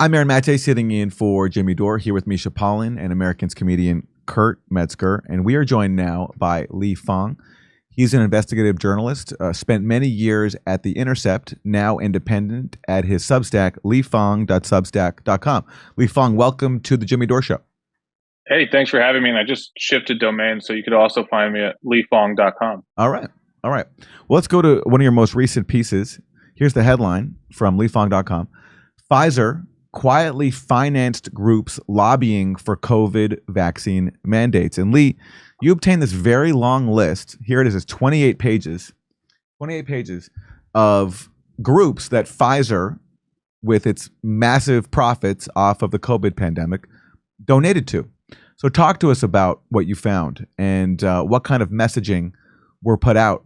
I'm Aaron Maté, sitting in for Jimmy Dore, here with Misha Paulin and Americans comedian Kurt Metzger. And we are joined now by Lee Fang. He's an investigative journalist, spent many years at The Intercept, now independent, at his Substack, leefong.substack.com. Lee Fang, welcome to the Jimmy Dore Show. Hey, thanks for having me. And I just shifted domain, so you could also find me at leefong.com. All right. Well, let's go to one of your most recent pieces. Here's the headline from leefong.com. Pfizer quietly financed groups lobbying for COVID vaccine mandates. And Lee, you obtained this very long list. Here it is. It's 28 pages of groups that Pfizer, with its massive profits off of the COVID pandemic, donated to. So talk to us about what you found and what kind of messaging was put out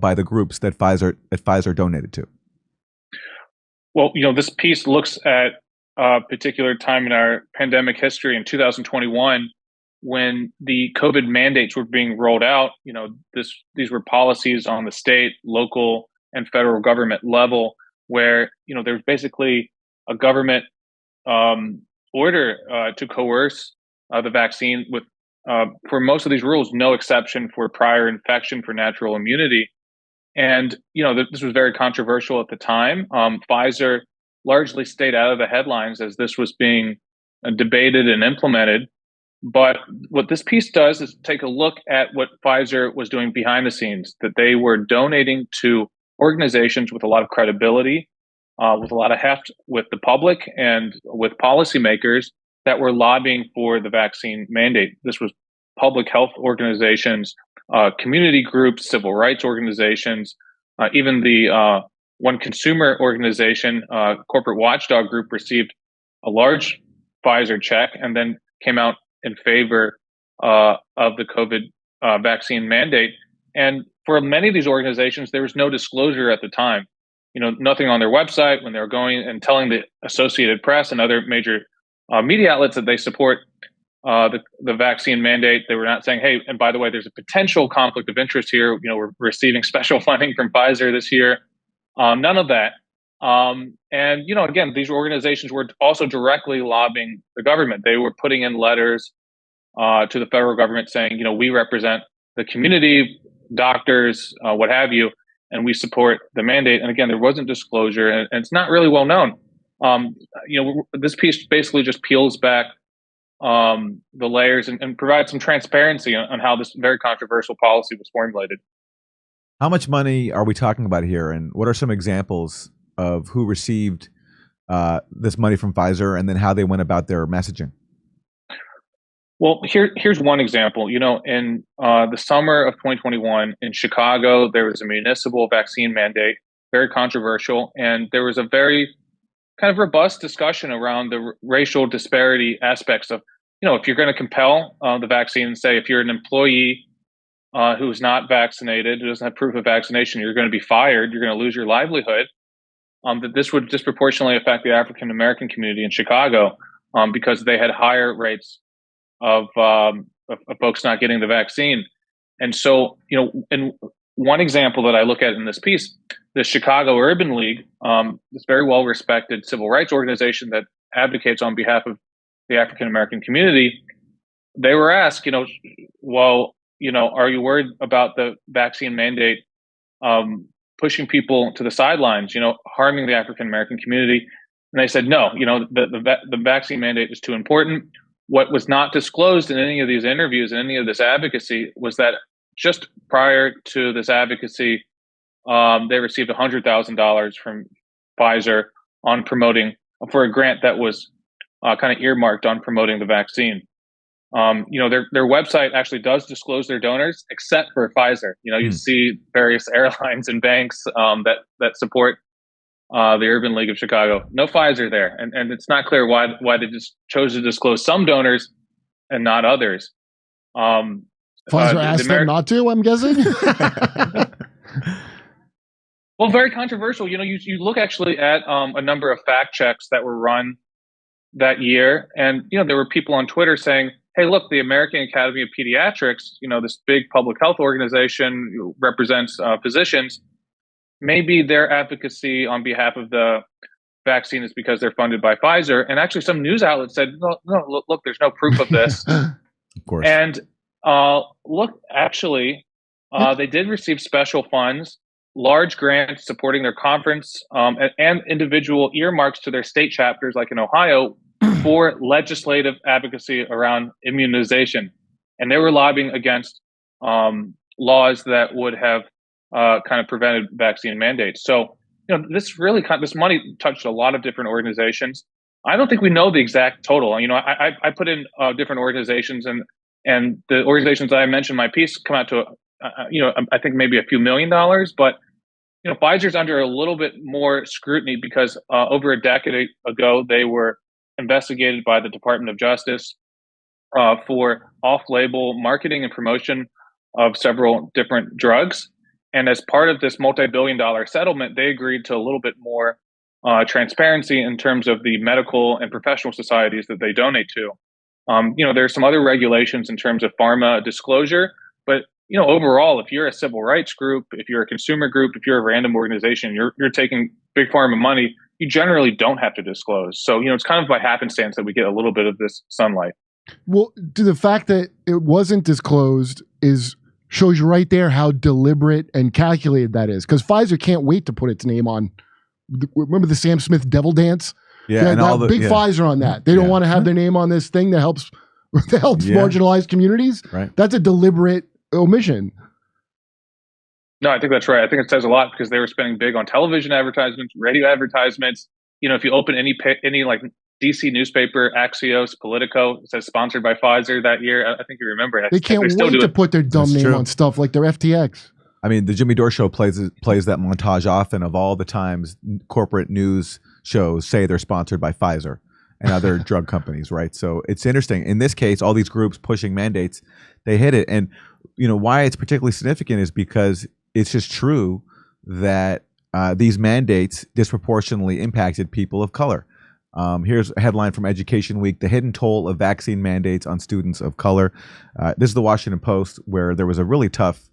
by the groups that Pfizer donated to. Well, this piece looks at a particular time in our pandemic history in 2021 when the COVID mandates were being rolled out. These were policies on the state, local, and federal government level where, there's basically a government order to coerce the vaccine with, for most of these rules, no exception for prior infection for natural immunity. And, this was very controversial at the time. Pfizer largely stayed out of the headlines as this was being debated and implemented. But what this piece does is take a look at what Pfizer was doing behind the scenes, that they were donating to organizations with a lot of credibility, with a lot of heft with the public and with policymakers that were lobbying for the vaccine mandate. This was public health organizations, community groups, civil rights organizations, even the one consumer organization, corporate watchdog group, received a large Pfizer check and then came out in favor of the COVID vaccine mandate. And for many of these organizations, there was no disclosure at the time. Nothing on their website when they were going and telling the Associated Press and other major media outlets that they support the vaccine mandate. They were not saying, hey, and by the way, there's a potential conflict of interest here. We're receiving special funding from Pfizer this year. None of that. And, again, these organizations were also directly lobbying the government. They were putting in letters to the federal government saying, we represent the community, doctors, what have you, and we support the mandate. And again, there wasn't disclosure, and it's not really well known. This piece basically just peels back the layers and provides some transparency on how this very controversial policy was formulated. How much money are we talking about here, and what are some examples of who received this money from Pfizer and then how they went about their messaging? Well, here's one example. In the summer of 2021 in Chicago, there was a municipal vaccine mandate, very controversial, and there was a very kind of robust discussion around the racial disparity aspects of, if you're going to compel the vaccine, say if you're an employee who's not vaccinated, who doesn't have proof of vaccination, you're going to be fired, you're going to lose your livelihood, that this would disproportionately affect the African American community in Chicago because they had higher rates of folks not getting the vaccine. And so, in one example that I look at in this piece, the Chicago Urban League, this very well-respected civil rights organization that advocates on behalf of the African American community, they were asked, are you worried about the vaccine mandate pushing people to the sidelines, harming the African American community? And they said, no, the vaccine mandate is too important. What was not disclosed in any of these interviews and any of this advocacy was that just prior to this advocacy, they received $100,000 from Pfizer on promoting for a grant that was kind of earmarked on promoting the vaccine. Their website actually does disclose their donors, except for Pfizer. You see various airlines and banks that support the Urban League of Chicago. No Pfizer there, and it's not clear why they just chose to disclose some donors and not others. Pfizer asked them not to, I'm guessing. Well, very controversial. You look actually at a number of fact checks that were run that year, and there were people on Twitter saying, hey, look, the American Academy of Pediatrics, this big public health organization represents physicians. Maybe their advocacy on behalf of the vaccine is because they're funded by Pfizer. And actually some news outlets said, no, look, there's no proof of this. Of course. And look, actually, they did receive special funds, large grants supporting their conference, and individual earmarks to their state chapters, like in Ohio, for legislative advocacy around immunization. And they were lobbying against laws that would have kind of prevented vaccine mandates. So, this money touched a lot of different organizations. I don't think we know the exact total. I put in different organizations, and the organizations I mentioned in my piece come out to, I think maybe a few $1 million. But, Pfizer's under a little bit more scrutiny because over a decade ago, they were investigated by the Department of Justice for off-label marketing and promotion of several different drugs. And as part of this multi-billion-dollar settlement, they agreed to a little bit more transparency in terms of the medical and professional societies that they donate to. There's some other regulations in terms of pharma disclosure, but overall, if you're a civil rights group, if you're a consumer group, if you're a random organization, you're taking big pharma money, you generally don't have to disclose. So it's kind of by happenstance that we get a little bit of this sunlight. Well, the fact that it wasn't disclosed shows you right there how deliberate and calculated that is, because Pfizer can't wait to put its name on. Remember the Sam Smith devil dance? Yeah, and all the big Pfizer on that. They don't want to have their name on this thing that helps marginalized communities. Right. That's a deliberate omission. No, I think that's right. I think it says a lot because they were spending big on television advertisements, radio advertisements. If you open any like DC newspaper, Axios, Politico, it says sponsored by Pfizer that year. I think you remember it. They can't wait to put their dumb name on stuff like their FTX. I mean, the Jimmy Dore show plays that montage often of all the times corporate news shows say they're sponsored by Pfizer and other drug companies, right? So it's interesting. In this case, all these groups pushing mandates, they hit it. And why it's particularly significant is because it's just true that these mandates disproportionately impacted people of color. Here's a headline from Education Week: the hidden toll of vaccine mandates on students of color. This is the Washington Post, where there was a really tough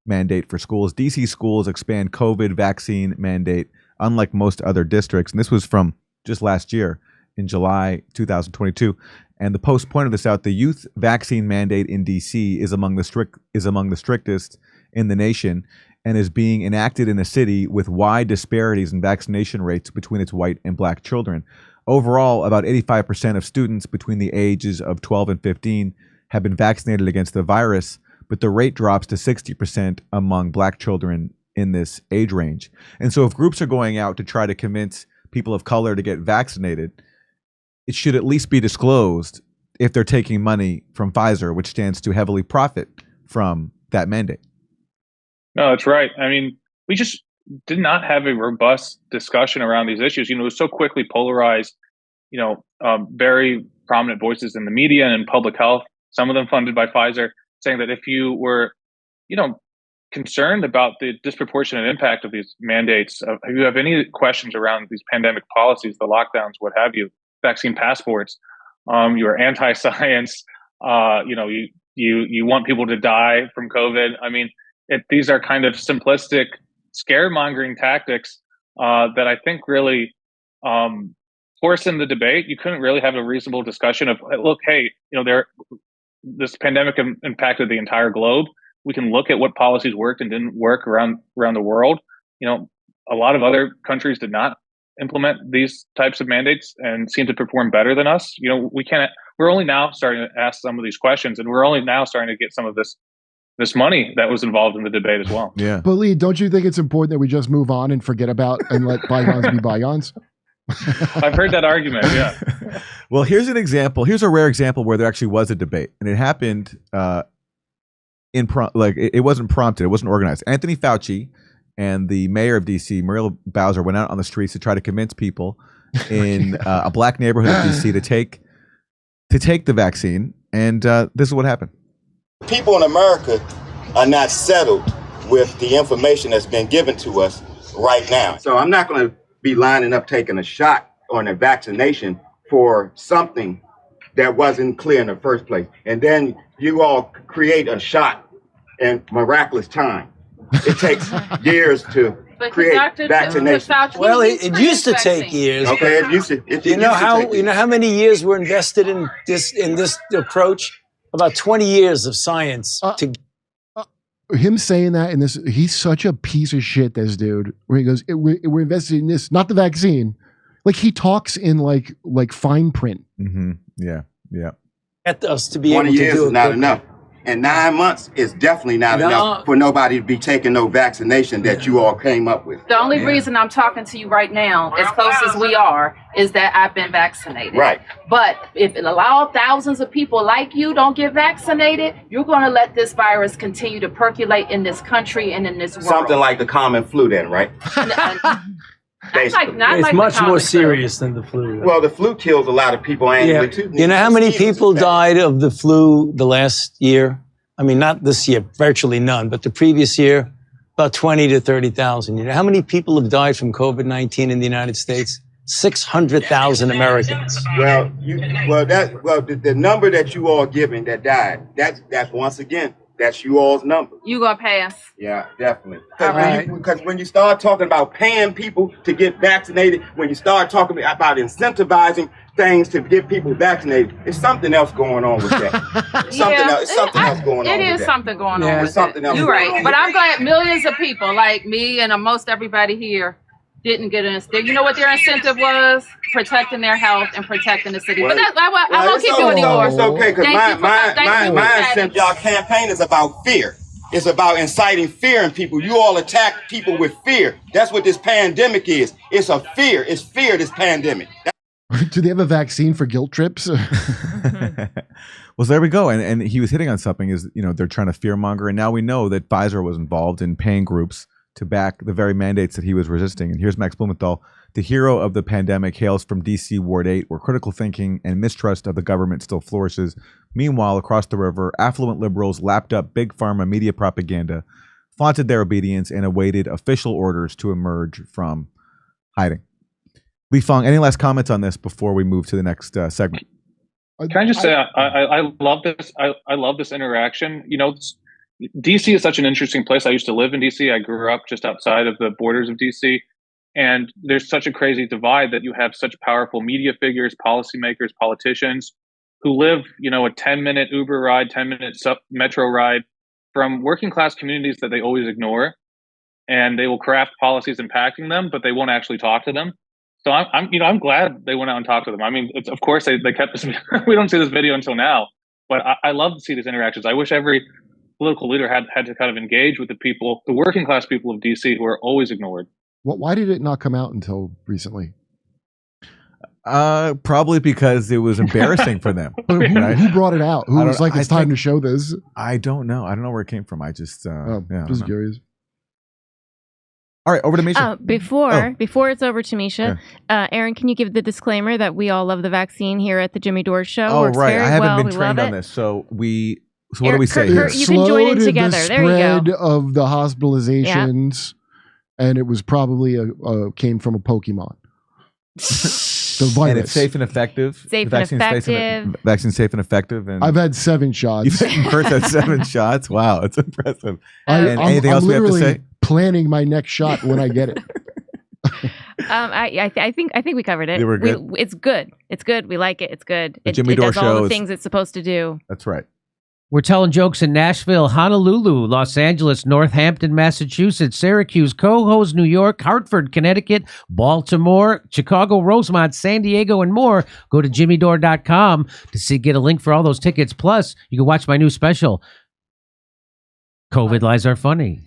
mandate for schools. DC schools expand COVID vaccine mandate, unlike most other districts. And this was from just last year in July 2022. And the Post pointed this out: the youth vaccine mandate in DC is among the strictest in the nation, and is being enacted in a city with wide disparities in vaccination rates between its white and black children. Overall, about 85% of students between the ages of 12 and 15 have been vaccinated against the virus, but the rate drops to 60% among black children in this age range. And so if groups are going out to try to convince people of color to get vaccinated, it should at least be disclosed if they're taking money from Pfizer, which stands to heavily profit from that mandate. No, that's right. I mean, we just did not have a robust discussion around these issues. It was so quickly polarized, very prominent voices in the media and in public health, some of them funded by Pfizer, saying that if you were, concerned about the disproportionate impact of these mandates, if you have any questions around these pandemic policies, the lockdowns, what have you, vaccine passports, you're anti-science, you want people to die from COVID. I mean, these are kind of simplistic scaremongering tactics that I think really force in the debate. You couldn't really have a reasonable discussion of, look, hey, this pandemic impacted the entire globe. We can look at what policies worked and didn't work around the world. A lot of other countries did not implement these types of mandates and seem to perform better than us. We're only now starting to ask some of these questions, and we're only now starting to get some of this money that was involved in the debate as well. Yeah. But Lee, don't you think it's important that we just move on and forget about and let bygones be bygones? I've heard that argument. Yeah. Well, here's an example. Here's a rare example where there actually was a debate, and it happened it wasn't prompted. It wasn't organized. Anthony Fauci and the mayor of DC, Muriel Bowser, went out on the streets to try to convince people in a black neighborhood of DC to take the vaccine. And this is what happened. People in America are not settled with the information that's been given to us right now. So I'm not going to be lining up taking a shot on a vaccination for something that wasn't clear in the first place. And then you all create a shot in miraculous time. It takes years to create vaccination. Well, it used to take years. Okay, it used to. You know how many years were invested in this approach? About 20 years of science him saying that in this, he's such a piece of shit, this dude, where he goes, we're invested in this, not the vaccine. Like, he talks in like fine print. Mm-hmm. Yeah. Get us to be 20 able to years do is it not quickly. enough. And 9 months is definitely not enough for nobody to be taking no vaccination that you all came up with. The only reason I'm talking to you right now, as close as we are, is that I've been vaccinated. Right. But if it allows thousands of people like you don't get vaccinated, you're going to let this virus continue to percolate in this country and in this world. Something like the common flu then, right? It's much more serious than the flu. Well, the flu kills a lot of people annually too. You know how many people died of the flu the last year? I mean, not this year, virtually none, but the previous year, about 20 to 30,000. You know how many people have died from COVID-19 in the United States? 600,000 Americans. Well, the number that you all giving that died, that's once again, that's you all's number. You gonna pass? Yeah, definitely. Because when you start talking about paying people to get vaccinated, when you start talking about incentivizing things to get people vaccinated, there's something else going on with that. Something else going on. It is something going on with something else. You're right. But I'm glad millions of people like me and most everybody here didn't get an incentive. You know what their incentive was? Protecting their health and protecting the city. But I won't keep you anymore. It's okay, because my incentive, y'all campaign is about fear. It's about inciting fear in people. You all attack people with fear. That's what this pandemic is. It's a fear. It's fear, this pandemic. Do they have a vaccine for guilt trips? Well, so there we go. And he was hitting on something is, they're trying to fear monger. And now we know that Pfizer was involved in paying groups to back the very mandates that he was resisting. And here's Max Blumenthal. The hero of the pandemic hails from D.C. Ward 8, where critical thinking and mistrust of the government still flourishes. Meanwhile, across the river, affluent liberals lapped up big pharma media propaganda, flaunted their obedience, and awaited official orders to emerge from hiding. Lee Fong, any last comments on this before we move to the next segment? Can I just say I love this. I love this interaction. DC is such an interesting place. I used to live in DC. I grew up just outside of the borders of DC. And there's such a crazy divide that you have such powerful media figures, policymakers, politicians who live, a 10-minute Uber ride, 10-minute metro ride from working class communities that they always ignore. And they will craft policies impacting them, but they won't actually talk to them. So I'm glad they went out and talked to them. I mean, of course they kept this. We don't see this video until now, but I love to see these interactions. I wish every political leader had to kind of engage with the people, the working class people of DC who are always ignored. Why did it not come out until recently? Probably because it was embarrassing for them. Who brought it out? Who was like, it's time to show this? I don't know. I don't know where it came from. I just just curious. All right, over to Misha. Before it's over to Misha, Aaron, can you give the disclaimer that we all love the vaccine here at the Jimmy Dore Show? Oh, Works right. very I haven't well. been trained on this. So what do we say Kurt, here? you can join in together. The there you go. Of the hospitalizations, and it was probably came from a Pokemon. The virus. And it's safe and effective. Vaccine's safe and effective. And I've had 7 shots. Kurt's had 7 shots. Wow, that's impressive. Anything I'm else we have to say? Planning my next shot when I get it. I think we covered it. We're good. It's good. It's good. We like it. It's good. The Jimmy Dore does all the things it's supposed to do. That's right. We're telling jokes in Nashville, Honolulu, Los Angeles, Northampton, Massachusetts, Syracuse, Cohoes, New York, Hartford, Connecticut, Baltimore, Chicago, Rosemont, San Diego, and more. Go to jimmydore.com to get a link for all those tickets. Plus, you can watch my new special, COVID Lies Are Funny.